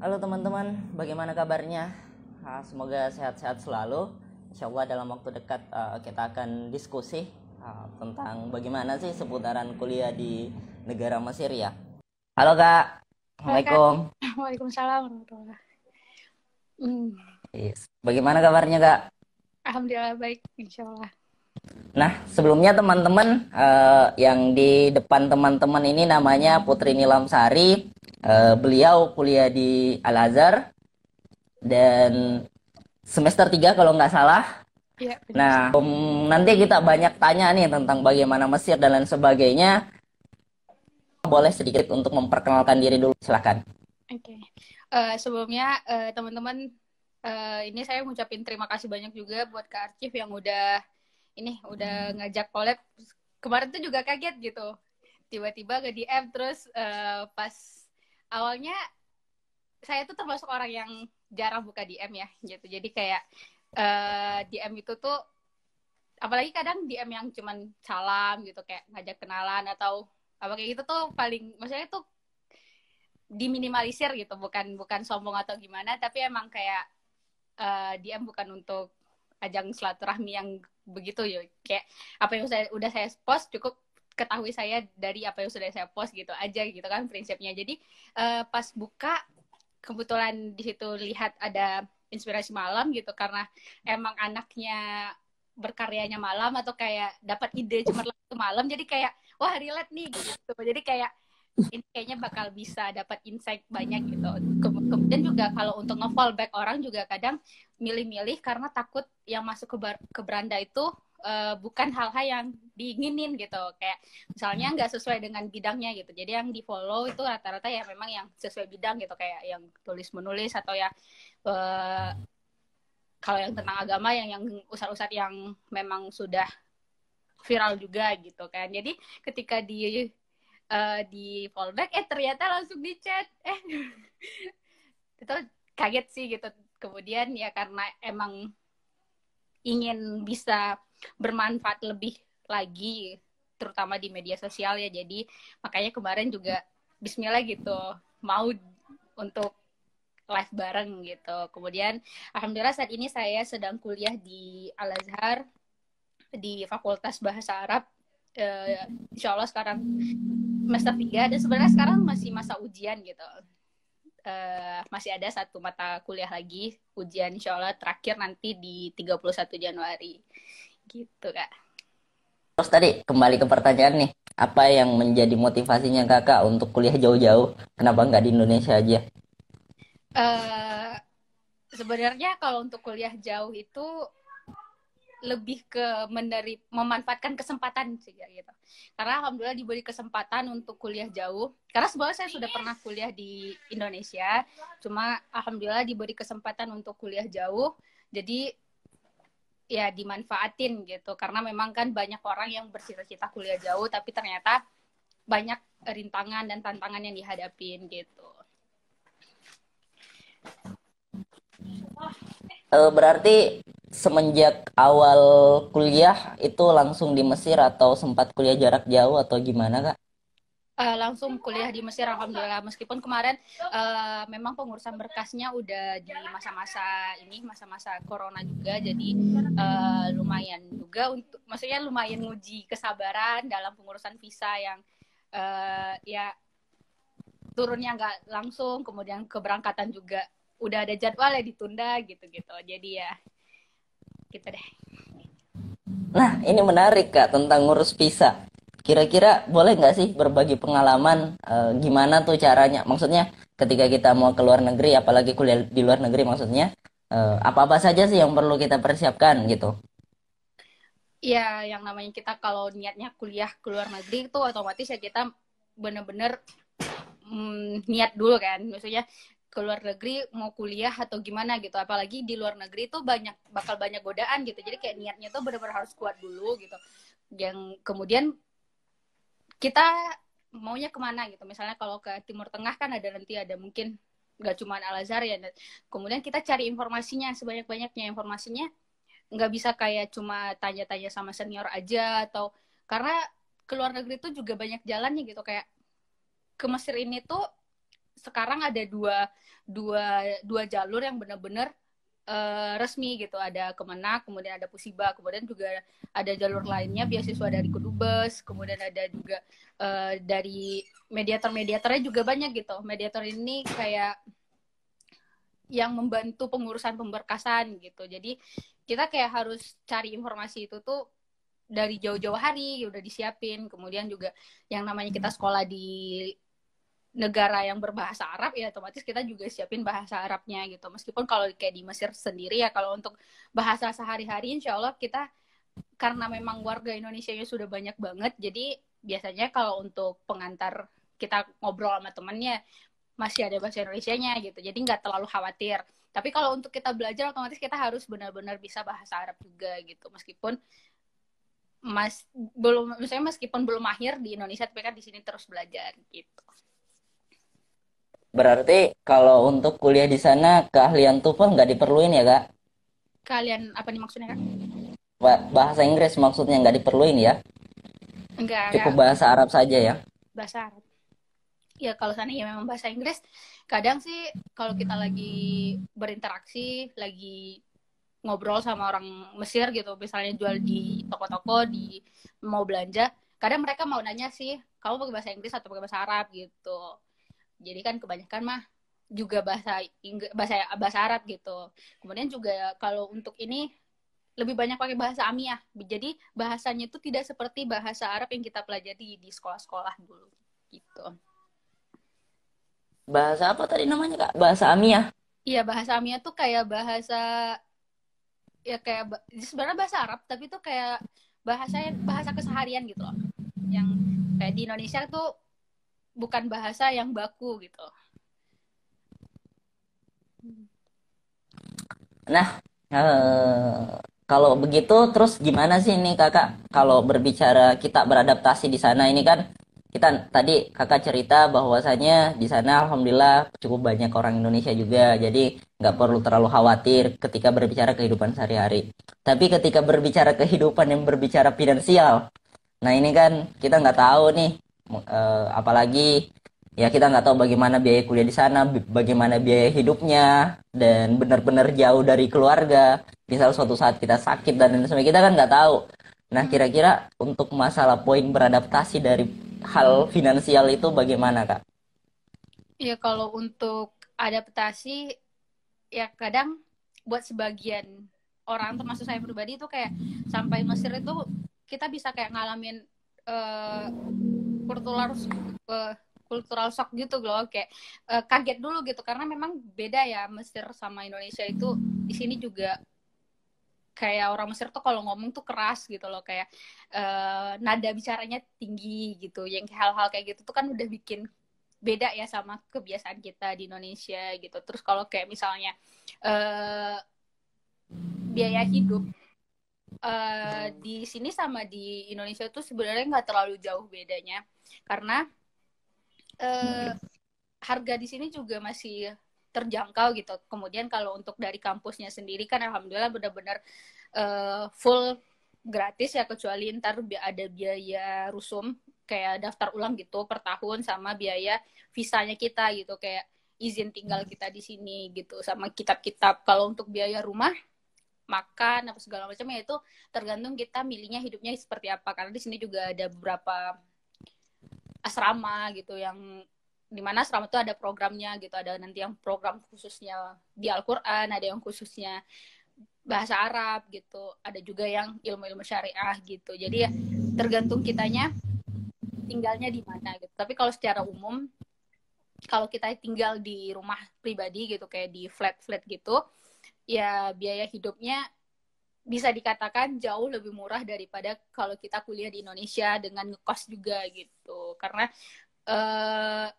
Halo teman-teman, bagaimana kabarnya? Semoga sehat-sehat selalu. Insya Allah dalam waktu dekat kita akan diskusi tentang bagaimana sih seputaran kuliah di negara Mesir ya. Halo Kak, Halo Kak, Assalamualaikum. Waalaikumsalam warahmatullahi. Hmm, Yes. Bagaimana kabarnya Kak? Alhamdulillah baik, insya Allah. Nah, sebelumnya teman-teman yang di depan teman-teman ini namanya Putri Nilamsari. Beliau kuliah di Al-Azhar dan semester 3 kalau nggak salah. Iya, benar. Nah, nanti kita banyak tanya nih tentang bagaimana Mesir dan lain sebagainya. Boleh sedikit untuk memperkenalkan diri dulu, silakan. Oke. Sebelumnya teman-teman, ini saya ngucapin terima kasih banyak juga buat Kak Archif yang udah ngajak collab. Kemarin tuh juga kaget gitu, tiba-tiba ke DM terus pas awalnya saya tuh termasuk orang yang jarang buka DM ya, gitu. Jadi kayak DM itu tuh apalagi kadang DM yang cuman salam gitu kayak ngajak kenalan atau apa kayak gitu tuh paling maksudnya tuh diminimalisir gitu, bukan bukan sombong atau gimana, tapi emang kayak DM bukan untuk ajang silaturahmi yang begitu ya, kayak apa yang udah saya post cukup ketahui saya dari apa yang sudah saya post gitu aja gitu kan prinsipnya. Jadi pas buka kebetulan di situ lihat ada inspirasi malam gitu karena emang anaknya berkaryanya malam atau kayak dapat ide cemerlang malam, jadi kayak wah relate nih gitu, jadi kayak ini kayaknya bakal bisa dapat insight banyak gitu. Kemudian juga kalau untuk nge-fallback orang juga kadang milih-milih karena takut yang masuk ke beranda itu bukan hal-hal yang diinginin gitu. Kayak misalnya nggak sesuai dengan bidangnya gitu. Jadi yang di follow itu rata-rata ya memang yang sesuai bidang gitu. Kayak yang tulis menulis atau ya kalau yang tentang agama yang ustadz-ustadz yang memang sudah viral juga gitu kan. Jadi ketika di fallback ternyata langsung di chat itu kaget sih gitu. Kemudian ya karena emang ingin bisa bermanfaat lebih lagi terutama di media sosial ya, jadi makanya kemarin juga Bismillah gitu mau untuk live bareng gitu. Kemudian alhamdulillah saat ini saya sedang kuliah di Al Azhar di Fakultas Bahasa Arab. Insya Allah sekarang semester 3 dan sebenarnya sekarang masih masa ujian gitu. Masih ada satu mata kuliah lagi ujian insya Allah terakhir nanti di 31 Januari gitu Kak. Terus tadi kembali ke pertanyaan nih, apa yang menjadi motivasinya kakak untuk kuliah jauh-jauh? Kenapa nggak di Indonesia aja? Uh, Sebenarnya kalau untuk kuliah jauh itu lebih ke memanfaatkan kesempatan sih gitu. Karena alhamdulillah diberi kesempatan untuk kuliah jauh. Karena sebenarnya saya sudah pernah kuliah di Indonesia, cuma alhamdulillah diberi kesempatan untuk kuliah jauh. Jadi ya dimanfaatin gitu. Karena memang kan banyak orang yang bercita-cita kuliah jauh tapi ternyata banyak rintangan dan tantangan yang dihadapin gitu. Berarti semenjak awal kuliah itu langsung di Mesir atau sempat kuliah jarak jauh atau gimana kak? Langsung kuliah di Mesir alhamdulillah, meskipun kemarin memang pengurusan berkasnya udah di masa-masa ini masa-masa corona juga, jadi lumayan juga untuk maksudnya lumayan nguji kesabaran dalam pengurusan visa yang ya turunnya nggak langsung, kemudian keberangkatan juga udah ada jadwal ya ditunda gitu-gitu, jadi ya gitu deh. Nah, ini menarik Kak tentang ngurus visa. Kira-kira boleh nggak sih berbagi pengalaman gimana tuh caranya? Maksudnya ketika kita mau ke luar negeri, apalagi kuliah di luar negeri maksudnya, apa-apa saja sih yang perlu kita persiapkan gitu? Ya yang namanya kita kalau niatnya kuliah ke luar negeri itu otomatis ya kita bener-bener niat dulu kan, maksudnya ke luar negeri mau kuliah atau gimana gitu, apalagi di luar negeri itu bakal banyak godaan gitu, jadi kayak niatnya tuh benar-benar harus kuat dulu gitu, yang kemudian kita maunya kemana gitu, misalnya kalau ke Timur Tengah kan ada nanti ada mungkin nggak cuma Al Azhar ya, kemudian kita cari informasinya sebanyak-banyaknya, informasinya nggak bisa kayak cuma tanya-tanya sama senior aja, atau karena ke luar negeri itu juga banyak jalannya gitu, kayak ke Mesir ini tuh sekarang ada dua jalur yang benar-benar resmi gitu. Ada Kemenak, kemudian ada Pusiba, kemudian juga ada jalur lainnya beasiswa dari Kedubes, kemudian ada juga dari mediator-mediatornya juga banyak gitu. Mediator ini kayak yang membantu pengurusan pemberkasan gitu. Jadi kita kayak harus cari informasi itu tuh dari jauh-jauh hari udah disiapin. Kemudian juga yang namanya kita sekolah di negara yang berbahasa Arab ya otomatis kita juga siapin bahasa Arabnya gitu. Meskipun kalau kayak di Mesir sendiri ya kalau untuk bahasa sehari-hari insya Allah kita karena memang warga Indonesia-nya sudah banyak banget jadi biasanya kalau untuk pengantar kita ngobrol sama temennya masih ada bahasa Indonesianya gitu. Jadi nggak terlalu khawatir. Tapi kalau untuk kita belajar otomatis kita harus benar-benar bisa bahasa Arab juga gitu. Meskipun misalnya meskipun belum mahir di Indonesia tapi kan di sini terus belajar gitu. Berarti kalau untuk kuliah di sana keahlian TOEFL nggak diperluin ya kak? Kalian apa nih maksudnya Kak? Bahasa Inggris maksudnya nggak diperluin ya? Enggak Cukup bahasa Arab saja ya? bahasa Arab. Ya kalau sana ya memang bahasa Inggris. Kadang sih kalau kita lagi berinteraksi, lagi ngobrol sama orang Mesir gitu, misalnya jual di toko-toko, di mau belanja, kadang mereka mau nanya sih, kamu pakai bahasa Inggris atau pakai bahasa Arab gitu. Jadi kan kebanyakan mah juga bahasa Arab gitu. Kemudian juga kalau untuk ini lebih banyak pakai bahasa Amiyah. Jadi bahasanya itu tidak seperti bahasa Arab yang kita pelajari di sekolah-sekolah dulu gitu. Bahasa apa tadi namanya kak? Bahasa Amiyah? Iya, bahasa Amiyah tuh kayak bahasa ya kayak sebenarnya bahasa Arab tapi tuh kayak bahasa keseharian gitu loh. Yang kayak di Indonesia tuh bukan bahasa yang baku gitu. Nah, kalau begitu terus gimana sih nih kakak? Kalau berbicara kita beradaptasi di sana ini kan kita tadi kakak cerita bahwasanya di sana alhamdulillah cukup banyak orang Indonesia juga, jadi nggak perlu terlalu khawatir ketika berbicara kehidupan sehari-hari. Tapi ketika berbicara kehidupan yang berbicara finansial, nah ini kan kita nggak tahu nih, apalagi ya kita nggak tahu bagaimana biaya kuliah di sana, bagaimana biaya hidupnya, dan benar-benar jauh dari keluarga. Misal suatu saat kita sakit dan lain sebagainya, kita kan nggak tahu. Nah kira-kira untuk masalah poin beradaptasi dari hal finansial itu bagaimana kak? Ya kalau untuk adaptasi ya kadang buat sebagian orang termasuk saya pribadi itu kayak sampai Mesir itu kita bisa kayak ngalamin uh, kultural uh, cultural shock gitu loh kayak kaget dulu gitu karena memang beda ya Mesir sama Indonesia itu di sini juga kayak orang Mesir tuh kalau ngomong tuh keras gitu loh kayak nada bicaranya tinggi gitu yang hal-hal kayak gitu tuh kan udah bikin beda ya sama kebiasaan kita di Indonesia gitu terus kalau kayak misalnya uh, biaya hidup di sini sama di Indonesia tuh sebenarnya nggak terlalu jauh bedanya karena uh, harga di sini juga masih terjangkau gitu. Kemudian kalau untuk dari kampusnya sendiri kan alhamdulillah benar-benar full gratis ya kecuali ntar ada biaya rusum kayak daftar ulang gitu per tahun sama biaya visanya kita gitu kayak izin tinggal kita di sini gitu sama kitab-kitab. Kalau untuk biaya rumah makan apa segala macam ya itu tergantung kita milihnya hidupnya seperti apa karena di sini juga ada beberapa asrama gitu yang di mana asrama itu ada programnya gitu ada nanti yang program khususnya di Al-Quran ada yang khususnya bahasa Arab gitu ada juga yang ilmu-ilmu syariah gitu jadi ya tergantung kitanya tinggalnya di mana gitu tapi kalau secara umum kalau kita tinggal di rumah pribadi gitu kayak di flat-flat gitu ya biaya hidupnya bisa dikatakan jauh lebih murah daripada kalau kita kuliah di Indonesia dengan ngekos juga gitu karena uh,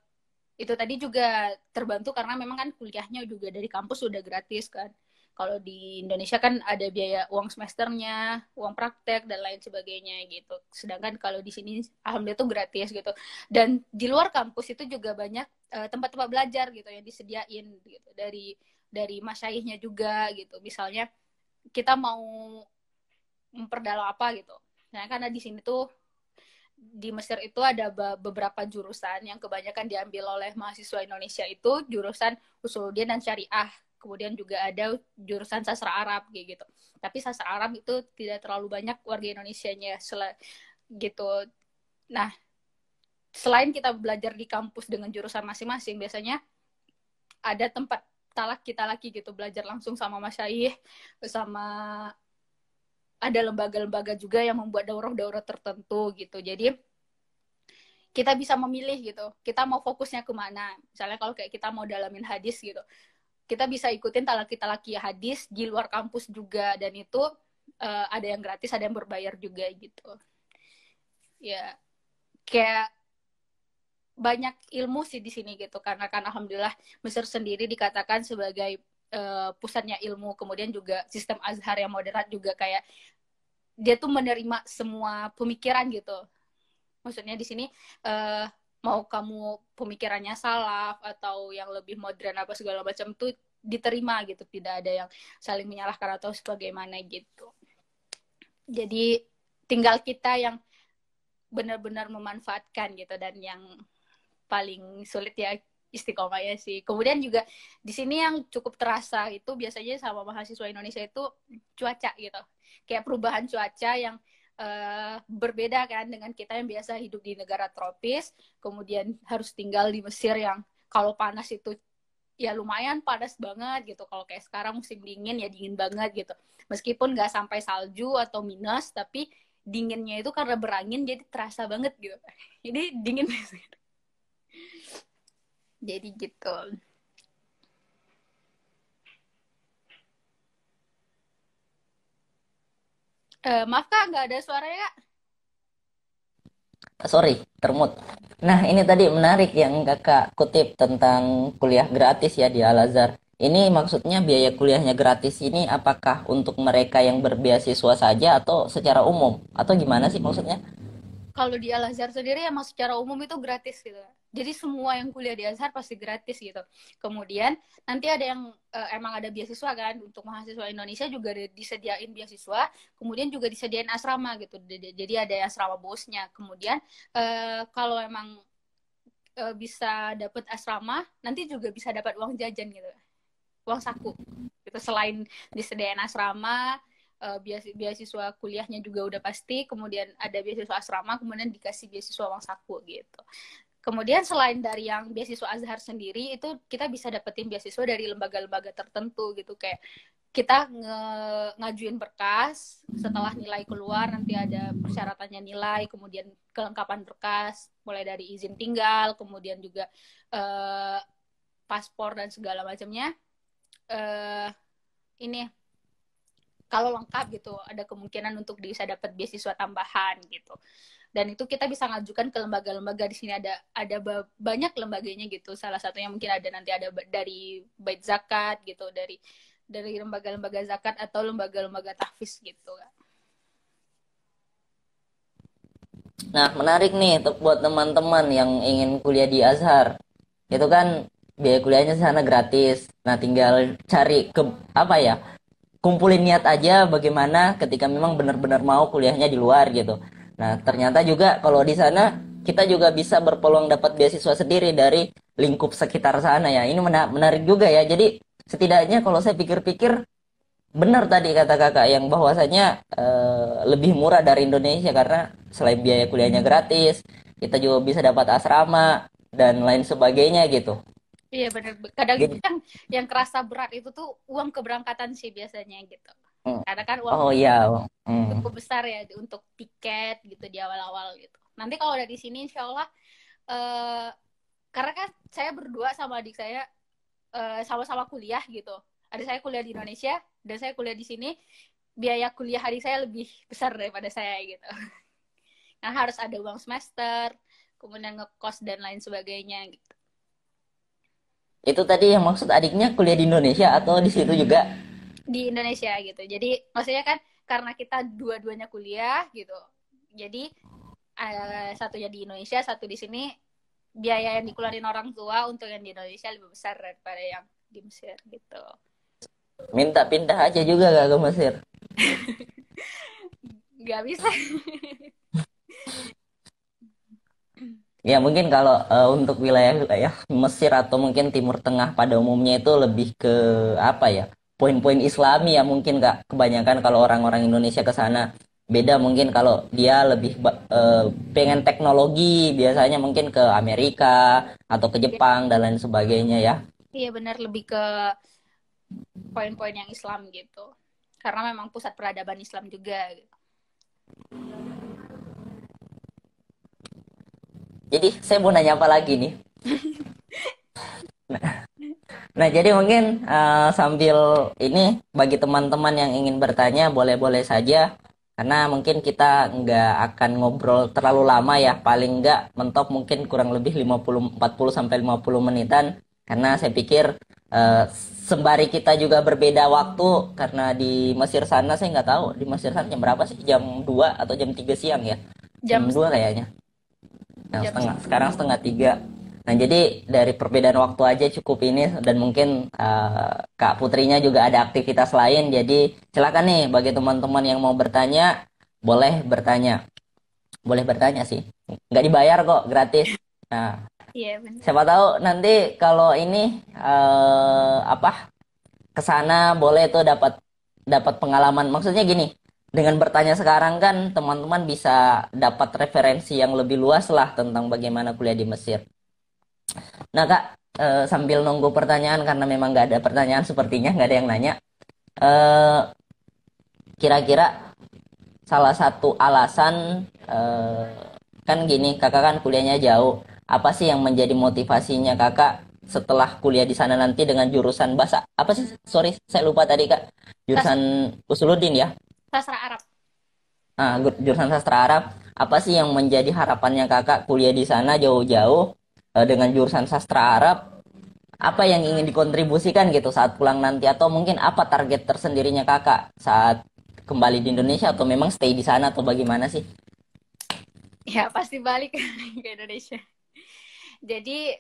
itu tadi juga terbantu karena memang kan kuliahnya juga dari kampus sudah gratis kan. Kalau di Indonesia kan ada biaya uang semesternya, uang praktek dan lain sebagainya gitu. Sedangkan kalau di sini alhamdulillah itu gratis gitu. Dan di luar kampus itu juga banyak tempat-tempat belajar gitu yang disediain gitu dari masyaihnya juga gitu. Misalnya kita mau memperdalam apa gitu. Nah, karena di sini tuh di Mesir itu ada beberapa jurusan yang kebanyakan diambil oleh mahasiswa Indonesia itu jurusan Usuluddin dan Syariah. Kemudian juga ada jurusan sastra Arab kayak gitu. Tapi sastra Arab itu tidak terlalu banyak warga Indonesianya gitu. Nah, selain kita belajar di kampus dengan jurusan masing-masing, biasanya ada tempat talak kita lagi gitu, belajar langsung sama masyaikh, sama ada lembaga-lembaga juga yang membuat daurah-daurah tertentu gitu. Jadi kita bisa memilih gitu, kita mau fokusnya kemana. Misalnya kalau kayak kita mau dalamin hadis gitu, kita bisa ikutin talaki-talaki hadis di luar kampus juga, dan itu ada yang gratis, ada yang berbayar juga gitu. Ya, kayak banyak ilmu sih di sini gitu, karena kan alhamdulillah Mesir sendiri dikatakan sebagai pusatnya ilmu. Kemudian juga sistem Azhar yang moderat juga kayak dia tuh menerima semua pemikiran gitu. Maksudnya di sini mau kamu pemikirannya salaf atau yang lebih modern apa segala macam tuh diterima gitu, tidak ada yang saling menyalahkan atau sebagaimana gitu. Jadi tinggal kita yang benar-benar memanfaatkan gitu, dan yang paling sulit ya istiqomah ya sih. Kemudian juga di sini yang cukup terasa itu biasanya sama mahasiswa Indonesia itu cuaca gitu. Kayak perubahan cuaca yang berbeda kan dengan kita yang biasa hidup di negara tropis, kemudian harus tinggal di Mesir yang kalau panas itu ya lumayan panas banget gitu. Kalau kayak sekarang musim dingin ya dingin banget gitu. Meskipun nggak sampai salju atau minus, tapi dinginnya itu karena berangin jadi terasa banget gitu. Jadi dingin. Jadi gitu. Maaf Kak, nggak ada suaranya Kak. Sorry, termut. Nah, ini tadi menarik yang kakak kutip tentang kuliah gratis ya di Al-Azhar. Ini maksudnya biaya kuliahnya gratis ini apakah untuk mereka yang berbeasiswa saja atau secara umum? Atau gimana sih maksudnya? Kalau di Al Azhar sendiri emang secara umum itu gratis gitu. Jadi semua yang kuliah di Azhar pasti gratis gitu. Kemudian nanti ada yang emang ada beasiswa kan, untuk mahasiswa Indonesia juga disediain beasiswa, kemudian juga disediain asrama gitu. Jadi ada asrama bosnya. Kemudian kalau emang bisa dapat asrama, nanti juga bisa dapat uang jajan gitu, uang saku. Gitu. Selain disediain asrama, beasiswa kuliahnya juga udah pasti, kemudian ada beasiswa asrama, kemudian dikasih beasiswa uang saku gitu. Kemudian selain dari yang beasiswa Azhar sendiri, itu kita bisa dapetin beasiswa dari lembaga-lembaga tertentu gitu, kayak kita ngajuin berkas, setelah nilai keluar nanti ada persyaratannya nilai, kemudian kelengkapan berkas, mulai dari izin tinggal, kemudian juga paspor dan segala macamnya. Ini kalau lengkap gitu ada kemungkinan untuk bisa dapat beasiswa tambahan gitu, dan itu kita bisa ngajukan ke lembaga-lembaga. Di sini ada banyak lembaganya gitu, salah satunya mungkin ada nanti ada dari Bait Zakat gitu, dari lembaga-lembaga zakat atau lembaga-lembaga tahfiz gitu. Nah, menarik nih buat teman-teman yang ingin kuliah di Azhar. Itu kan biaya kuliahnya sana gratis. Nah, tinggal cari ke apa ya? Kumpulin niat aja bagaimana ketika memang benar-benar mau kuliahnya di luar gitu. Nah, ternyata juga kalau di sana kita juga bisa berpeluang dapat beasiswa sendiri dari lingkup sekitar sana ya. Ini menarik juga ya. Jadi setidaknya kalau saya pikir-pikir benar tadi kata kakak yang bahwasanya lebih murah dari Indonesia karena selain biaya kuliahnya gratis, kita juga bisa dapat asrama dan lain sebagainya gitu. Iya benar. Kadang itu Jadi, yang kerasa berat itu tuh uang keberangkatan sih biasanya gitu. mm, Karena kan uang oh iya, cukup besar ya untuk tiket gitu di awal-awal gitu. Nanti kalau udah di sini insya Allah, eh, karena kan saya berdua sama adik saya sama-sama kuliah gitu. Adik saya kuliah di Indonesia dan saya kuliah di sini. Biaya kuliah adik saya lebih besar daripada saya gitu. Nah harus ada uang semester, kemudian ngekos dan lain sebagainya gitu. itu tadi yang maksud adiknya kuliah di Indonesia atau di situ juga? Di Indonesia gitu. Jadi maksudnya kan karena kita dua-duanya kuliah gitu. Jadi satunya di Indonesia, satu di sini, biaya yang dikeluarin orang tua untuk yang di Indonesia lebih besar daripada yang di Mesir gitu. Minta pindah aja juga gak ke Mesir? Gak bisa. Ya mungkin kalau untuk wilayah-wilayah Mesir atau mungkin Timur Tengah pada umumnya itu lebih ke apa ya, poin-poin Islami ya mungkin nggak kebanyakan kalau orang-orang Indonesia ke sana. Beda mungkin kalau dia lebih pengen teknologi biasanya mungkin ke Amerika atau ke Ya, Jepang dan lain sebagainya ya. iya benar lebih ke poin-poin yang Islam gitu. Karena memang pusat peradaban Islam juga gitu. Jadi saya mau nanya apa lagi nih? Nah, jadi mungkin sambil ini bagi teman-teman yang ingin bertanya boleh-boleh saja karena mungkin kita nggak akan ngobrol terlalu lama ya, paling nggak mentok mungkin kurang lebih 40 sampai 50 menitan karena saya pikir eh, sembari kita juga berbeda waktu karena di Mesir sana saya nggak tahu di Mesir sana jam berapa sih? Jam 2 atau jam 3 siang ya? Jam Jam 2 kayaknya. Yang jam setengah sekarang setengah 3. Nah jadi dari perbedaan waktu aja cukup ini dan mungkin Kak Putrinya juga ada aktivitas lain jadi silakan nih bagi teman-teman yang mau bertanya boleh bertanya, boleh bertanya sih, nggak dibayar kok, gratis. Nah iya benar. siapa tahu nanti kalau ini apa kesana boleh tuh dapat dapat pengalaman, maksudnya gini, dengan bertanya sekarang kan teman-teman bisa dapat referensi yang lebih luas lah tentang bagaimana kuliah di Mesir. Nah kak, sambil nunggu pertanyaan karena memang nggak ada pertanyaan sepertinya nggak ada yang nanya. eh, Kira-kira salah satu alasan kan gini, kakak kan kuliahnya jauh. Apa sih yang menjadi motivasinya kakak setelah kuliah di sana nanti dengan jurusan bahasa apa sih? Sorry, saya lupa tadi kak. Sas- Jurusan Usuluddin ya. Sastra Arab. Nah, jurusan sastra Arab. Apa sih yang menjadi harapannya kakak kuliah di sana jauh-jauh dengan jurusan sastra Arab? Apa yang ingin dikontribusikan gitu saat pulang nanti atau mungkin apa target tersendirinya kakak saat kembali di Indonesia atau memang stay di sana atau bagaimana sih? Ya pasti balik ke Indonesia. Jadi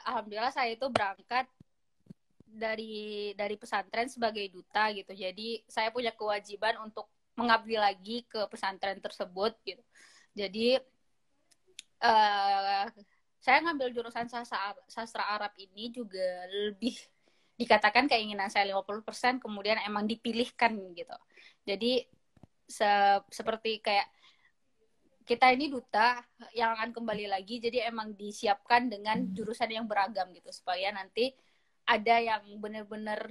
alhamdulillah saya itu berangkat dari pesantren sebagai duta gitu. Jadi saya punya kewajiban untuk mengabdi lagi ke pesantren tersebut gitu. Jadi uh, saya ngambil jurusan sastra Arab ini juga lebih dikatakan keinginan saya 50%, kemudian emang dipilihkan gitu. Jadi seperti kayak kita ini duta yang akan kembali lagi, jadi emang disiapkan dengan jurusan yang beragam gitu supaya nanti ada yang benar-benar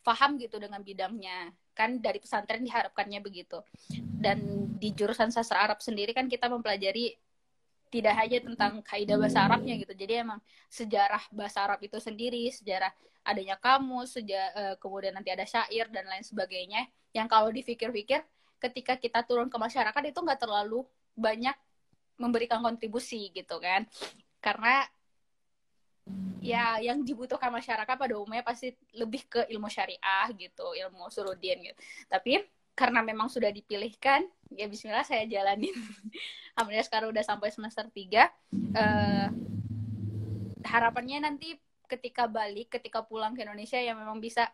paham gitu dengan bidangnya, kan dari pesantren diharapkannya begitu. Dan di jurusan sastra Arab sendiri kan kita mempelajari tidak hanya tentang kaidah bahasa Arabnya gitu, jadi emang sejarah bahasa Arab itu sendiri, sejarah adanya kamus, kemudian nanti ada syair dan lain sebagainya, yang kalau dipikir-pikir ketika kita turun ke masyarakat itu nggak terlalu banyak memberikan kontribusi gitu kan, karena ya yang dibutuhkan masyarakat pada umumnya pasti lebih ke ilmu syariah gitu, ilmu surudin gitu. Tapi karena memang sudah dipilihkan, ya bismillah saya jalanin. Alhamdulillah sekarang udah sampai semester 3. Harapannya nanti ketika pulang ke Indonesia ya memang bisa.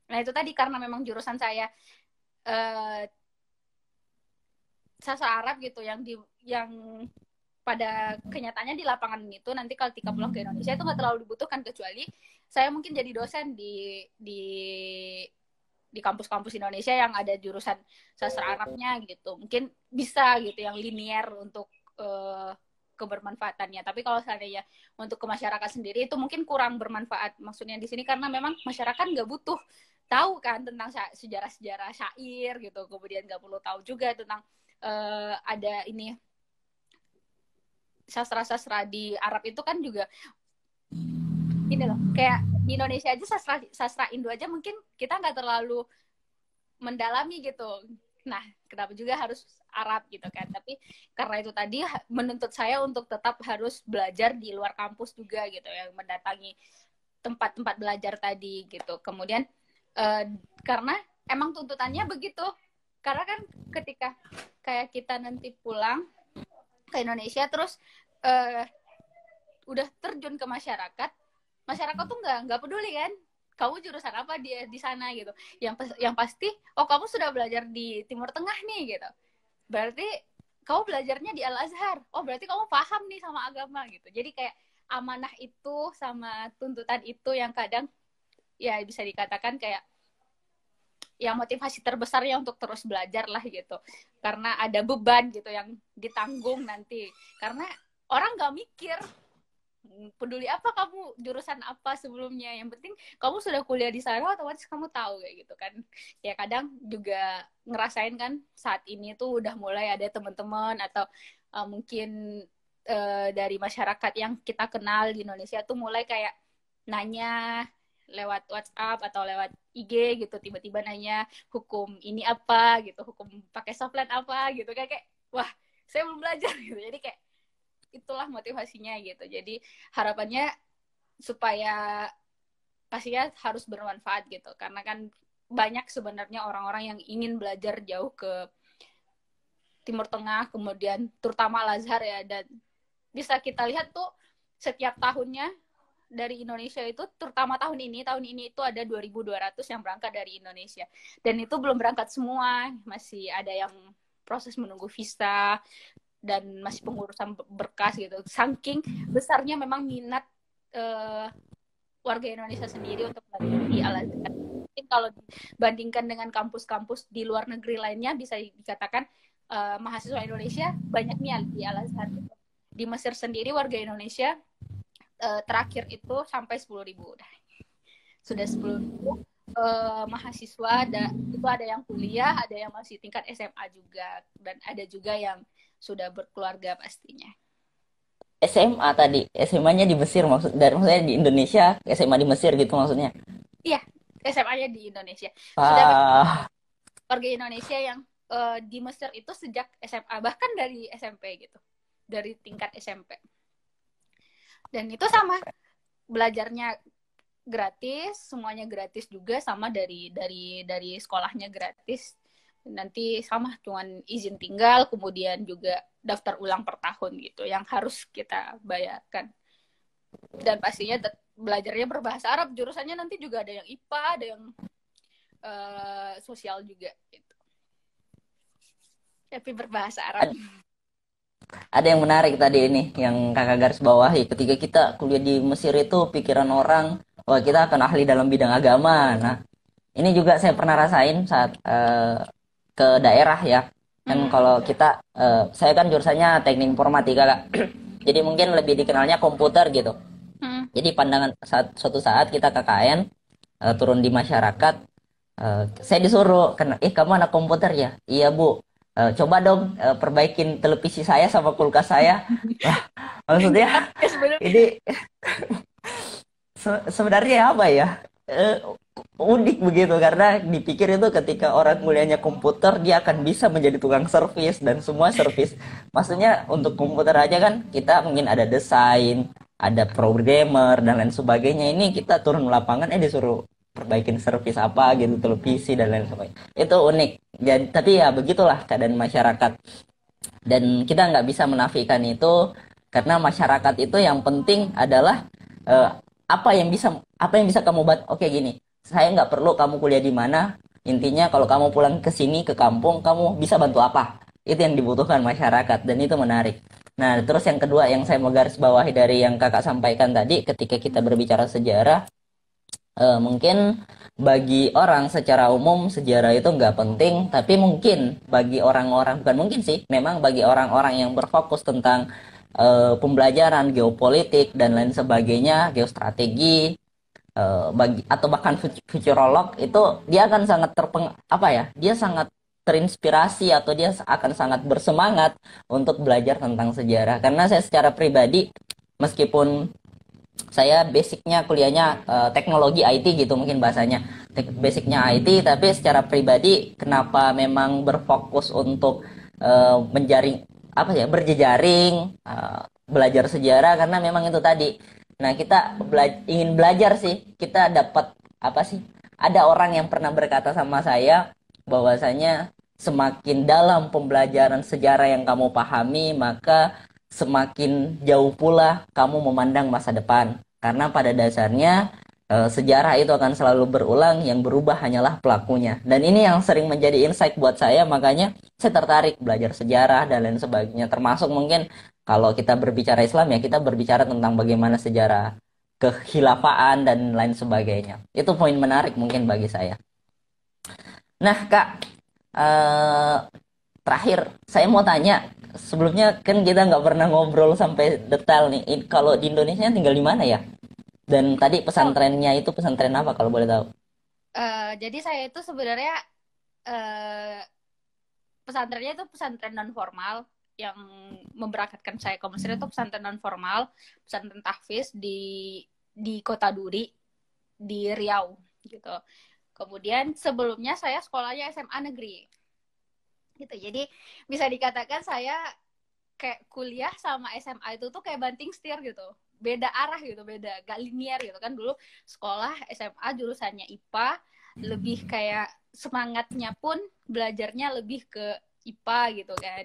Nah itu tadi karena memang jurusan saya uh, sastra Arab gitu yang pada kenyataannya di lapangan itu nanti kalau ketika pulang ke Indonesia itu nggak terlalu dibutuhkan, kecuali saya mungkin jadi dosen di kampus-kampus Indonesia yang ada jurusan sastra Arabnya gitu, mungkin bisa gitu yang linier untuk kebermanfaatannya. Tapi kalau seandainya untuk ke masyarakat sendiri itu mungkin kurang bermanfaat, maksudnya di sini karena memang masyarakat nggak butuh tahu kan tentang sejarah-sejarah syair gitu, kemudian nggak perlu tahu juga tentang ada ini sastra-sastra di Arab itu kan juga ini loh, kayak di Indonesia aja sastra Indo aja mungkin kita nggak terlalu mendalami gitu. Nah, kenapa juga harus Arab gitu kan? Tapi karena itu tadi menuntut saya untuk tetap harus belajar di luar kampus juga gitu, yang mendatangi tempat-tempat belajar tadi gitu. Kemudian karena emang tuntutannya begitu. Karena kan ketika kayak kita nanti pulang ke Indonesia terus udah terjun ke masyarakat, masyarakat tuh nggak peduli kan kamu jurusan apa di sana gitu, yang pasti oh kamu sudah belajar di Timur Tengah nih gitu, berarti kamu belajarnya di Al-Azhar. Oh, berarti kamu paham nih sama agama gitu. Jadi kayak amanah itu sama tuntutan itu yang kadang ya bisa dikatakan kayak yang motivasi terbesarnya untuk terus belajar lah gitu. Karena ada beban gitu yang ditanggung nanti. Karena orang nggak mikir peduli apa kamu jurusan apa sebelumnya, yang penting kamu sudah kuliah di sana otomatis kamu tahu kayak gitu kan. Ya kadang juga ngerasain kan saat ini tuh udah mulai ada teman-teman atau mungkin dari masyarakat yang kita kenal di Indonesia tuh mulai kayak nanya lewat WhatsApp atau lewat IG gitu, tiba-tiba nanya hukum ini apa gitu, hukum pakai softline apa gitu, kayak wah saya belum belajar gitu. Jadi kayak itulah motivasinya gitu. Jadi harapannya supaya pastinya harus bermanfaat gitu, karena kan banyak sebenarnya orang-orang yang ingin belajar jauh ke Timur Tengah, kemudian terutama Al-Azhar ya, dan bisa kita lihat tuh setiap tahunnya dari Indonesia itu, terutama tahun ini itu ada 2.200 yang berangkat dari Indonesia, dan itu belum berangkat semua, masih ada yang proses menunggu visa dan masih pengurusan berkas gitu. Saking besarnya memang minat warga Indonesia sendiri untuk belajar di Al-Azhar. Mungkin kalau dibandingkan dengan kampus-kampus di luar negeri lainnya, bisa dikatakan mahasiswa Indonesia banyaknya di Al-Azhar gitu. Di Mesir sendiri warga Indonesia terakhir itu sampai 10.000 udah. Sudah 10.000 mahasiswa, itu ada yang kuliah, ada yang masih tingkat SMA juga, dan ada juga yang sudah berkeluarga pastinya. SMA tadi, SMA-nya di Mesir maksudnya di Indonesia, SMA di Mesir gitu maksudnya. Iya, SMA-nya di Indonesia. Sudah warga Indonesia yang di Mesir itu sejak SMA, bahkan dari SMP gitu, dari tingkat SMP. Dan itu sama, belajarnya gratis, semuanya gratis juga, sama dari sekolahnya gratis. Nanti sama, cuman izin tinggal, kemudian juga daftar ulang per tahun gitu yang harus kita bayarkan. Dan pastinya belajarnya berbahasa Arab, jurusannya nanti juga ada yang IPA, ada yang sosial juga gitu. Tapi berbahasa Arab. Ada yang menarik tadi ini yang kakak garis bawahi, ketika kita kuliah di Mesir itu pikiran orang, wah kita akan ahli dalam bidang agama. Nah, ini juga saya pernah rasain saat ke daerah ya. Kan kalau kita, saya kan jurusannya teknik informatika kak. Jadi mungkin lebih dikenalnya komputer gitu. Jadi pandangan suatu saat kita KKN turun di masyarakat, saya disuruh, kamu anak komputer ya? Iya bu. Coba dong perbaikin televisi saya sama kulkas saya. Wah, maksudnya ini sebenarnya apa ya? Unik begitu, karena dipikir itu ketika orang kuliahnya komputer dia akan bisa menjadi tukang servis dan semua servis. Maksudnya untuk komputer aja kan kita mungkin ada desain, ada programmer dan lain sebagainya. Ini kita turun lapangan disuruh perbaikin servis apa gitu, televisi dan lain sebagainya. Itu unik. Jadi, tapi ya begitulah keadaan masyarakat. Dan kita nggak bisa menafikan itu, karena masyarakat itu yang penting adalah apa yang bisa kamu bantu. Oke gini, saya nggak perlu kamu kuliah di mana. Intinya kalau kamu pulang ke sini ke kampung, kamu bisa bantu apa? Itu yang dibutuhkan masyarakat, dan itu menarik. Nah, terus yang kedua yang saya mau garis bawahi dari yang kakak sampaikan tadi, ketika kita berbicara sejarah, mungkin bagi orang secara umum sejarah itu nggak penting, tapi mungkin bagi orang-orang, bukan mungkin sih, memang bagi orang-orang yang berfokus tentang pembelajaran geopolitik dan lain sebagainya, geostrategi, atau bahkan futurolog, itu dia akan sangat dia sangat terinspirasi atau dia akan sangat bersemangat untuk belajar tentang sejarah. Karena saya secara pribadi, meskipun saya basicnya kuliahnya teknologi IT gitu mungkin bahasanya, basicnya IT, tapi secara pribadi kenapa memang berfokus untuk menjaring berjejaring, belajar sejarah, karena memang itu tadi. Nah, kita ingin belajar sih, kita dapat apa sih? Ada orang yang pernah berkata sama saya bahwasanya semakin dalam pembelajaran sejarah yang kamu pahami, maka semakin jauh pula kamu memandang masa depan. Karena pada dasarnya sejarah itu akan selalu berulang, yang berubah hanyalah pelakunya. Dan ini yang sering menjadi insight buat saya, makanya saya tertarik belajar sejarah dan lain sebagainya. Termasuk mungkin kalau kita berbicara Islam ya, kita berbicara tentang bagaimana sejarah kekhilafaan dan lain sebagainya. Itu poin menarik mungkin bagi saya. Nah, Kak, eh, terakhir saya mau tanya, sebelumnya kan kita nggak pernah ngobrol sampai detail nih. Kalau di Indonesia tinggal di mana ya? Dan tadi Oh, pesantrennya itu pesantren apa kalau boleh tahu? jadi saya itu sebenarnya eh, pesantrennya itu pesantren non formal yang memberangkatkan saya ke Mesir itu pesantren non formal, pesantren tahfiz di Kota Duri di Riau gitu. Kemudian sebelumnya saya sekolahnya SMA negeri gitu. Jadi bisa dikatakan saya kayak kuliah sama SMA itu tuh kayak banting setir gitu. Beda arah gitu, beda gak linear gitu kan. Dulu sekolah SMA jurusannya IPA, lebih kayak semangatnya pun belajarnya lebih ke IPA gitu kan.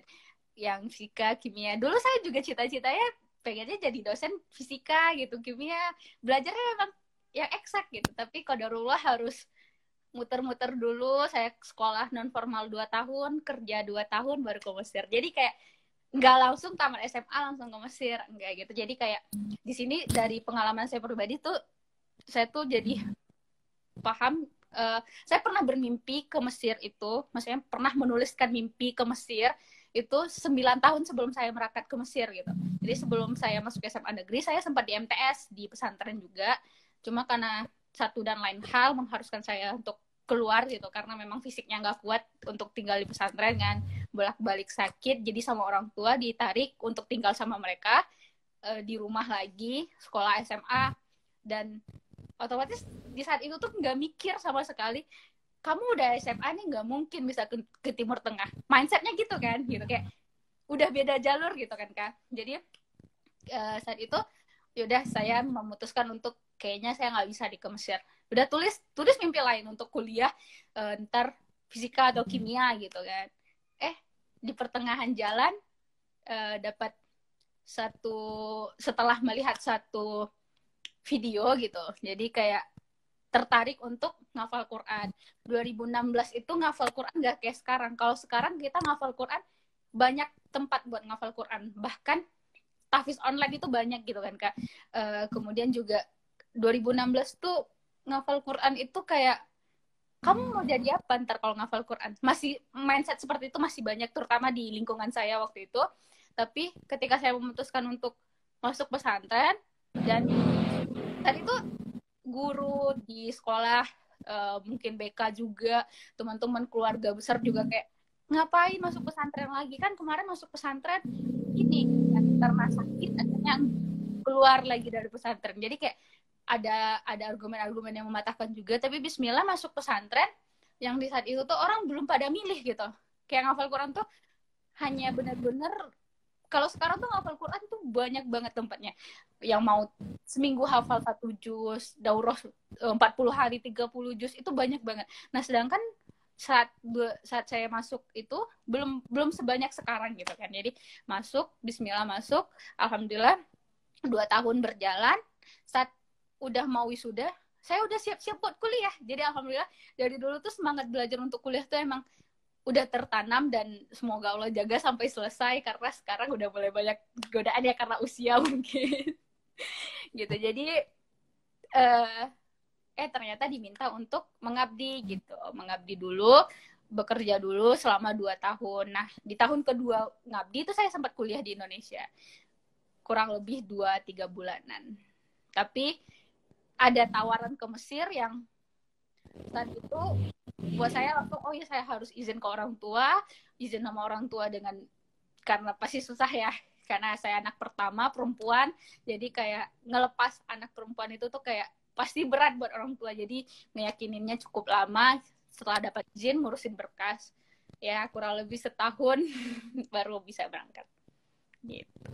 Yang fisika, kimia. Dulu saya juga cita-citanya pengennya jadi dosen fisika gitu, kimia. Belajarnya memang yang eksak gitu, tapi qadarullah harus muter-muter dulu. Saya sekolah non formal 2 tahun, kerja 2 tahun baru ke Mesir. Jadi kayak nggak langsung tamat SMA langsung ke Mesir, enggak gitu. Jadi kayak di sini dari pengalaman saya pribadi tuh saya tuh jadi paham, saya pernah bermimpi ke Mesir itu, maksudnya pernah menuliskan mimpi ke Mesir itu 9 tahun sebelum saya berangkat ke Mesir gitu. Jadi sebelum saya masuk SMA negeri, saya sempat di MTS, di pesantren juga. Cuma karena satu dan lain hal mengharuskan saya untuk keluar gitu, karena memang fisiknya nggak kuat untuk tinggal di pesantren kan. Bolak-balik sakit, jadi sama orang tua ditarik untuk tinggal sama mereka, di rumah lagi, sekolah SMA. Dan otomatis di saat itu tuh nggak mikir sama sekali, kamu udah SMA nih nggak mungkin bisa ke Timur Tengah, mindsetnya gitu kan, gitu kayak udah beda jalur gitu kan Kak. Jadi saat itu yaudah saya memutuskan untuk kayaknya saya nggak bisa di ke Mesir. Udah tulis tulis mimpi lain untuk kuliah, ntar fisika atau kimia gitu kan. Di pertengahan jalan dapat satu, setelah melihat satu video gitu, jadi kayak tertarik untuk ngafal Quran. 2016 itu ngafal Quran gak kayak sekarang. Kalau sekarang kita ngafal Quran banyak tempat buat ngafal Quran. Bahkan tahfiz online itu banyak gitu kan Kak. Kemudian juga 2016 tuh ngafal Quran itu kayak kamu mau jadi apa ntar kalau ngafal Quran? Masih mindset seperti itu masih banyak, terutama di lingkungan saya waktu itu. Tapi ketika saya memutuskan untuk masuk pesantren, dan tadi itu guru di sekolah, mungkin BK juga, teman-teman keluarga besar juga kayak ngapain masuk pesantren lagi, kan kemarin masuk pesantren ini karena sakit akhirnya keluar lagi dari pesantren. Jadi kayak ada argumen-argumen yang mematahkan juga, tapi bismillah masuk pesantren yang di saat itu tuh orang belum pada milih gitu. Kayak ngafal Quran tuh hanya benar-benar, kalau sekarang tuh ngafal Quran tuh banyak banget tempatnya. Yang mau seminggu hafal 1 juz, daurah 40 hari 30 juz, itu banyak banget. Nah, sedangkan saat saya masuk itu belum sebanyak sekarang gitu kan. Jadi masuk, bismillah masuk, alhamdulillah 2 tahun berjalan. Saat udah mau wisuda, saya udah siap-siap buat kuliah. Jadi alhamdulillah dari dulu tuh semangat belajar untuk kuliah tuh emang udah tertanam, dan semoga Allah jaga sampai selesai, karena sekarang udah mulai banyak godaan ya karena usia mungkin. Gitu. Jadi eh, ternyata diminta untuk mengabdi gitu. Mengabdi dulu, bekerja dulu selama 2 tahun. Nah, di tahun kedua ngabdi itu saya sempat kuliah di Indonesia. Kurang lebih 2-3 bulanan. Tapi ada tawaran ke Mesir yang saat itu buat saya langsung, oh ya saya harus izin ke orang tua, izin sama orang tua dengan, karena pasti susah ya, karena saya anak pertama perempuan, jadi kayak ngelepas anak perempuan itu tuh kayak pasti berat buat orang tua. Jadi meyakininnya cukup lama, setelah dapat izin ngurusin berkas ya kurang lebih setahun baru bisa berangkat gitu.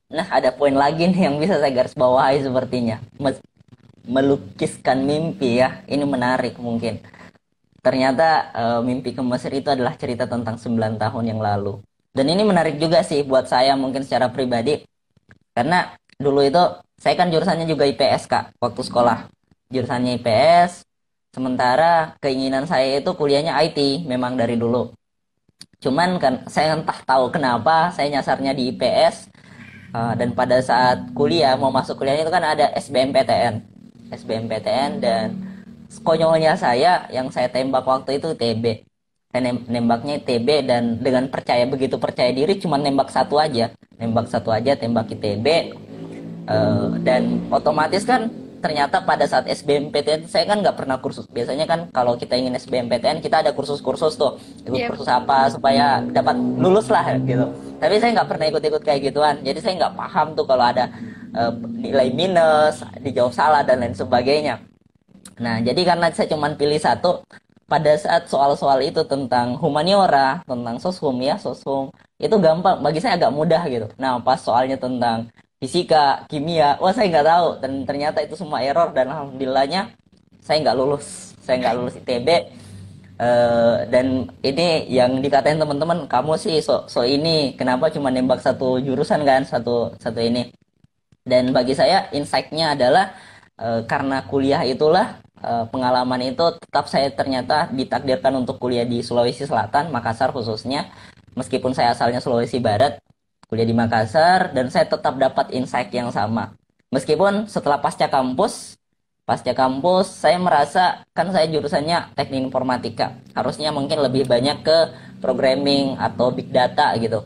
Nah, ada poin lagi nih yang bisa saya garis bawahi sepertinya. Melukiskan mimpi ya. Ini menarik mungkin. Ternyata mimpi ke Mesir itu adalah cerita tentang 9 tahun yang lalu. Dan ini menarik juga sih buat saya mungkin secara pribadi. Karena dulu itu Saya kan jurusannya juga IPS Kak, waktu sekolah. Jurusannya IPS, sementara keinginan saya itu kuliahnya IT memang dari dulu. Cuman kan saya entah tahu kenapa saya nyasarnya di IPS. Dan pada saat kuliah mau masuk kuliahnya itu kan ada SBMPTN. SBMPTN dan konyolnya saya yang saya tembak waktu itu TB. Saya nembaknya TB dan dengan percaya begitu percaya diri cuma nembak satu aja. Nembak satu aja tembak ITB. Dan otomatis kan ternyata pada saat SBMPTN saya kan nggak pernah kursus. Biasanya kan kalau kita ingin SBMPTN kita ada kursus-kursus tuh, ikut Iya, kursus apa supaya dapat lulus lah gitu. Tapi saya nggak pernah ikut-ikut kayak gituan, jadi saya nggak paham tuh kalau ada nilai minus, dijawab salah dan lain sebagainya. Nah, jadi karena saya cuma pilih satu, pada saat soal-soal itu tentang humaniora, tentang soshum ya, soshum, itu gampang, bagi saya agak mudah gitu. Nah, pas soalnya tentang fisika, kimia, wah saya nggak tahu, dan ternyata itu semua error, dan alhamdulillahnya saya nggak lulus. Saya nggak lulus ITB. Dan ini yang dikatain teman-teman, kamu sih so ini, kenapa cuma nembak satu jurusan kan, satu satu ini. Dan bagi saya insight-nya adalah karena kuliah itulah pengalaman itu tetap saya ternyata ditakdirkan untuk kuliah di Sulawesi Selatan, Makassar khususnya. Meskipun saya asalnya Sulawesi Barat, kuliah di Makassar dan saya tetap dapat insight yang sama. Meskipun setelah pasca kampus saya merasa kan saya jurusannya teknik informatika. Harusnya mungkin lebih banyak ke programming atau big data gitu.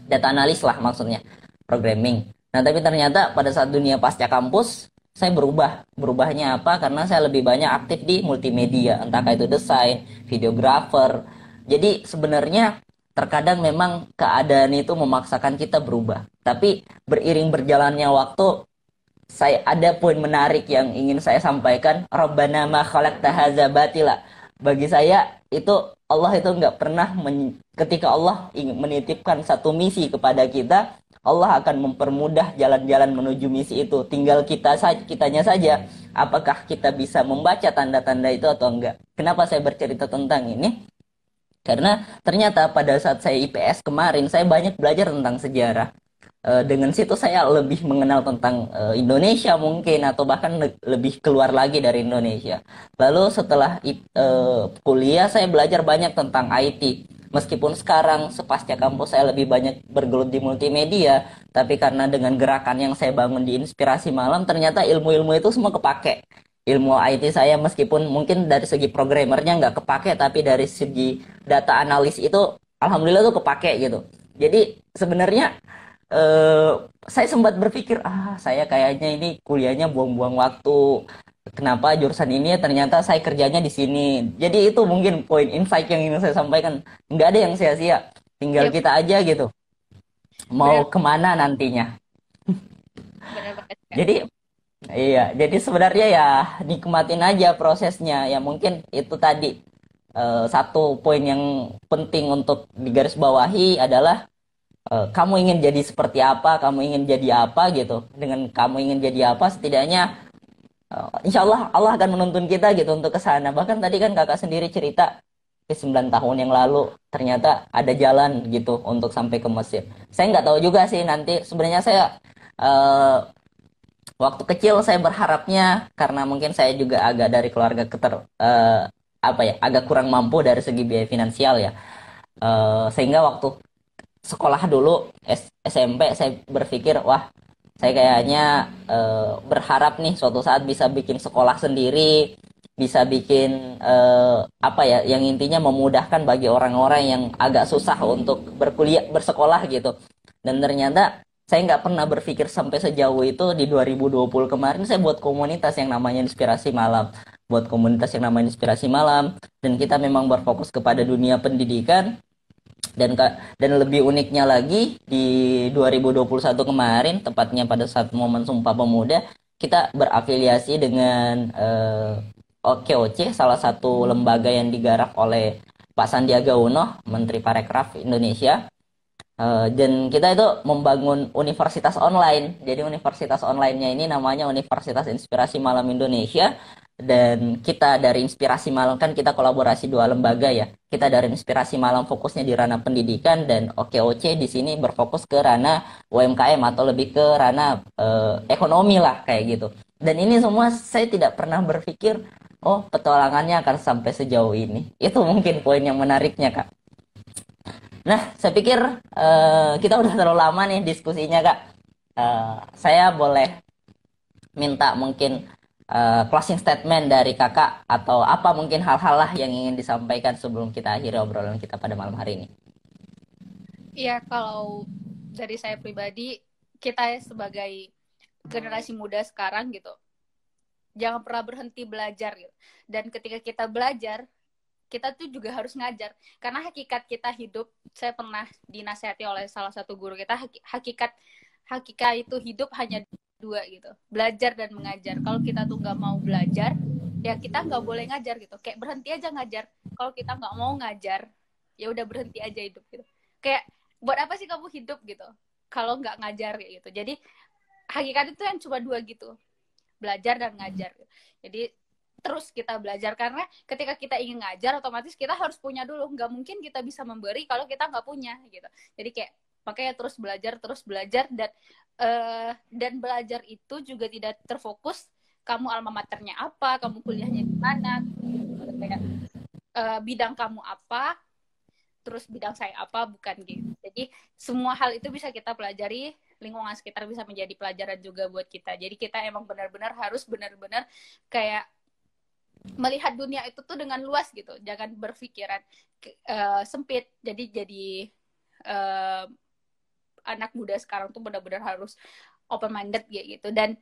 Data analis lah maksudnya, programming. Nah, tapi ternyata pada saat dunia pasca kampus, saya berubah. Berubahnya apa? Karena saya lebih banyak aktif di multimedia, entah itu desain, videographer. Jadi sebenarnya terkadang memang keadaan itu memaksakan kita berubah. Tapi beriring berjalannya waktu, saya ada poin menarik yang ingin saya sampaikan. Rabbana ma khalaqta hadza batila. Bagi saya itu Allah itu nggak pernah ketika Allah ingin menitipkan satu misi kepada kita, Allah akan mempermudah jalan-jalan menuju misi itu. Tinggal kitanya saja apakah kita bisa membaca tanda-tanda itu atau enggak. Kenapa saya bercerita tentang ini? Karena ternyata pada saat saya IPS kemarin saya banyak belajar tentang sejarah. Dengan situ saya lebih mengenal tentang Indonesia mungkin atau bahkan lebih keluar lagi dari Indonesia. Lalu setelah kuliah saya belajar banyak tentang IT. Meskipun sekarang sepasca kampus saya lebih banyak bergelut di multimedia, tapi karena dengan gerakan yang saya bangun di Inspirasi Malam ternyata ilmu-ilmu itu semua kepake. Ilmu IT saya meskipun mungkin dari segi programmernya nggak kepake, tapi dari segi data analis itu alhamdulillah tuh kepake gitu. Jadi sebenarnya eh, saya sempat berpikir, saya kayaknya ini kuliahnya buang-buang waktu. Kenapa jurusan ini ternyata saya kerjanya di sini. Jadi itu mungkin poin insight yang ingin saya sampaikan. Nggak ada yang sia-sia. Tinggal iya kita aja gitu. Mau benar kemana nantinya. benar banget Kak. Jadi iya, jadi sebenarnya ya nikmatin aja prosesnya. Ya mungkin itu tadi satu poin yang penting untuk digarisbawahi adalah kamu ingin jadi seperti apa, kamu ingin jadi apa gitu. Dengan kamu ingin jadi apa, setidaknya insya Allah Allah akan menuntun kita gitu untuk ke sana. Bahkan tadi kan kakak sendiri cerita ke 9 tahun yang lalu ternyata ada jalan gitu untuk sampai ke Mesir. Saya nggak tahu juga sih nanti. Sebenarnya saya eh, waktu kecil saya berharapnya karena mungkin saya juga agak dari keluarga apa ya agak kurang mampu dari segi biaya finansial ya. Sehingga waktu sekolah dulu SMP saya berpikir wah saya kayaknya berharap nih suatu saat bisa bikin sekolah sendiri, bisa bikin apa ya yang intinya memudahkan bagi orang-orang yang agak susah untuk berkuliah bersekolah gitu. Dan ternyata saya nggak pernah berpikir sampai sejauh itu. Di 2020 kemarin saya buat komunitas yang namanya Inspirasi Malam, buat komunitas yang namanya Inspirasi Malam, dan kita memang berfokus kepada dunia pendidikan. Dan lebih uniknya lagi di 2021 kemarin, tepatnya pada saat momen Sumpah Pemuda, kita berafiliasi dengan OKOC, salah satu lembaga yang digarap oleh Pak Sandiaga Uno, Menteri Parekraf Indonesia. Dan kita itu membangun universitas online. Jadi universitas online-nya ini namanya Universitas Inspirasi Malam Indonesia. dan kita dari Inspirasi Malam kan kita kolaborasi dua lembaga ya. Kita dari Inspirasi Malam fokusnya di ranah pendidikan dan OKOC di sini berfokus ke ranah UMKM atau lebih ke ranah ekonomi lah kayak gitu. Dan ini semua saya tidak pernah berpikir, oh petualangannya akan sampai sejauh ini. Itu mungkin poin yang menariknya Kak. Nah, saya pikir kita udah terlalu lama nih diskusinya Kak. Saya boleh minta mungkin closing statement dari kakak atau apa mungkin hal-hal lah yang ingin disampaikan sebelum kita akhiri obrolan kita pada malam hari ini. Iya, kalau dari saya pribadi, kita sebagai generasi muda sekarang gitu, jangan pernah berhenti belajar gitu. Dan ketika kita belajar, kita tuh juga harus ngajar. Karena hakikat kita hidup, saya pernah dinasihati oleh salah satu guru kita, hakikat itu hidup hanya dua gitu, belajar dan mengajar. Kalau kita tuh nggak mau belajar, ya kita nggak boleh ngajar gitu. Kayak berhenti aja ngajar. Kalau kita nggak mau ngajar, ya udah berhenti aja hidup gitu. Kayak buat apa sih kamu hidup gitu kalau nggak ngajar gitu. Jadi hakikat itu yang cuma dua gitu, belajar dan ngajar. Jadi terus kita belajar, karena ketika kita ingin ngajar otomatis kita harus punya dulu. Nggak mungkin kita bisa memberi kalau kita nggak punya gitu. Jadi kayak makanya terus belajar dan belajar itu juga tidak terfokus kamu alma maternya apa, kamu kuliahnya di mana, kayak bidang kamu apa, terus bidang saya apa, bukan gitu. Jadi semua hal itu bisa kita pelajari, lingkungan sekitar bisa menjadi pelajaran juga buat kita. Jadi kita emang benar-benar harus benar-benar kayak melihat dunia itu tuh dengan luas gitu, jangan berpikiran sempit. Jadi anak muda sekarang tuh benar-benar harus open minded gitu. Dan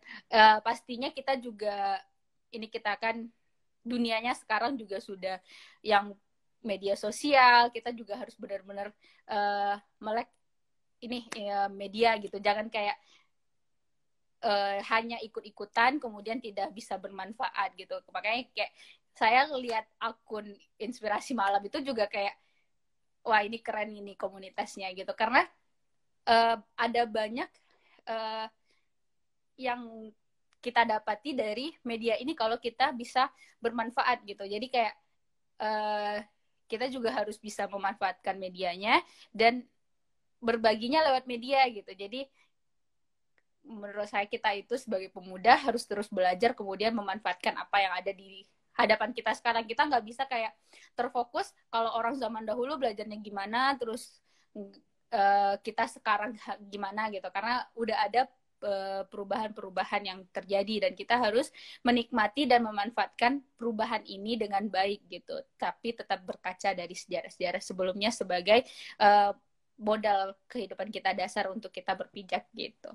pastinya kita juga ini, kita kan dunianya sekarang juga sudah yang media sosial, kita juga harus benar-benar melek ini media gitu. Jangan kayak hanya ikut-ikutan kemudian tidak bisa bermanfaat gitu. Makanya kayak saya lihat akun Inspirasi Malam itu juga kayak, wah ini keren ini komunitasnya gitu, karena ada banyak yang kita dapati dari media ini kalau kita bisa bermanfaat gitu. Jadi kayak kita juga harus bisa memanfaatkan medianya dan berbaginya lewat media gitu. Jadi menurut saya kita itu sebagai pemuda harus terus belajar, kemudian memanfaatkan apa yang ada di hadapan kita sekarang. Kita nggak bisa kayak terfokus kalau orang zaman dahulu belajarnya gimana, terus kita sekarang gimana gitu, karena udah ada perubahan-perubahan yang terjadi dan kita harus menikmati dan memanfaatkan perubahan ini dengan baik gitu, tapi tetap berkaca dari sejarah-sejarah sebelumnya sebagai modal kehidupan kita dasar untuk kita berpijak gitu.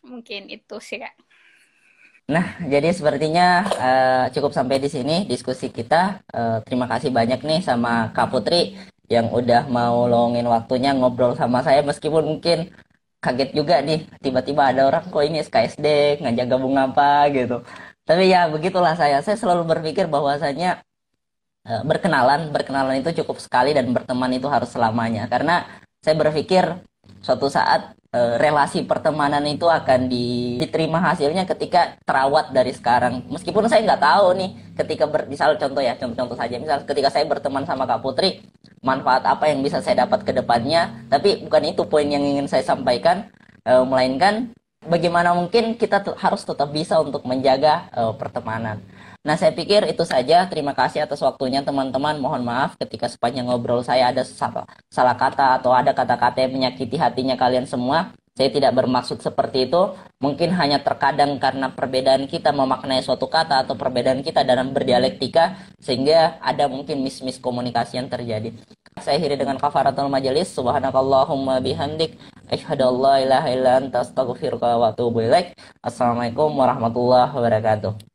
Mungkin itu sih Kak. Nah, jadi sepertinya cukup sampai di sini diskusi kita. Terima kasih banyak nih sama Kak Putri yang udah mau luangin waktunya ngobrol sama saya, meskipun mungkin kaget juga nih tiba-tiba ada orang kok ini SKSD ngajak gabung apa gitu. Tapi ya begitulah saya selalu berpikir bahwasanya berkenalan itu cukup sekali dan berteman itu harus selamanya, karena saya berpikir suatu saat relasi pertemanan itu akan diterima hasilnya ketika terawat dari sekarang. Meskipun saya nggak tahu nih ketika misal contoh saja, misal ketika saya berteman sama Kak Putri, manfaat apa yang bisa saya dapat ke depannya, tapi bukan itu poin yang ingin saya sampaikan, melainkan bagaimana mungkin kita harus tetap bisa untuk menjaga pertemanan. Nah, saya pikir itu saja. Terima kasih atas waktunya teman-teman. Mohon maaf ketika sepanjang ngobrol saya ada salah kata atau ada kata-kata yang menyakiti hatinya kalian semua. Saya tidak bermaksud seperti itu. Mungkin hanya terkadang karena perbedaan kita memaknai suatu kata atau perbedaan kita dalam berdialektika, sehingga ada mungkin miskomunikasi yang terjadi. Saya akhiri dengan kafaratul majelis. Subhanakallahumma bihamdik, asyhadu an la ilaha illa anta, astaghfiruka wa atubu ilaik. Assalamualaikum warahmatullahi wabarakatuh.